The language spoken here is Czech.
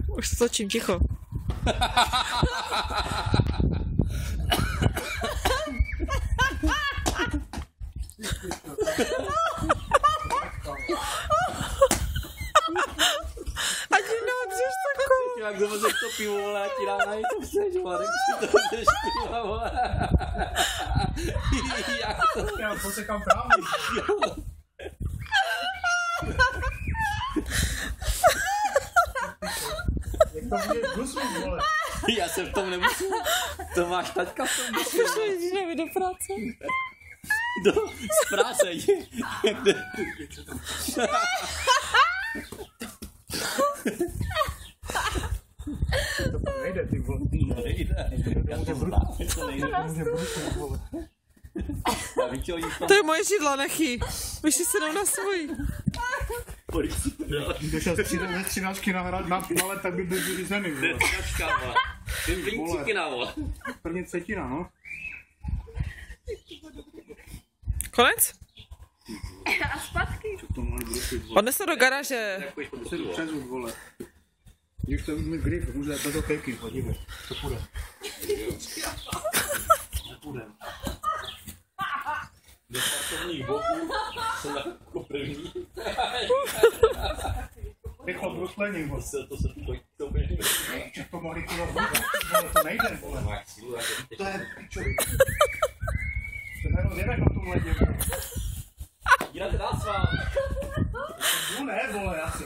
Už se točím, ticho. A ti neodřeš takovou. Jak to vezeš to pivo, vole, a ti dá na něco chceš, vole, tak si to vezeš pivo, vole. Jak to? Já posekám právě. Jak to bude bruslit, vole? Já se v tom nemusím. To máš taťka v tom bruslit. Už nejdřív do práce. Z práce, jak jde. To nejde, ty vole. Nejde. Já to znám, to nejde. Může bruslit, vole. To je moje židla, nechy. Už si sedou na svůj. Když šel ze 13 na let, tak by byl vyřízený, vole. Třinačka, vole. První třetina, vole. První třetina, no. Konec? A zpátky. To mohli bruslit, vole. Odnes to do garáže. Přezud, vole. Když to vidíme grif, může dát do kejky, podívej. To půjde. Nepůjde. Do startovních boků jsem jako první. Rychlo bruslení, vole. To bude. Jak to mohli tyhle bruslit, to nejde, vole. To je pičový. To nerozjede na tomhle děvku. Jděte dál s vám. No ne, vole, asi.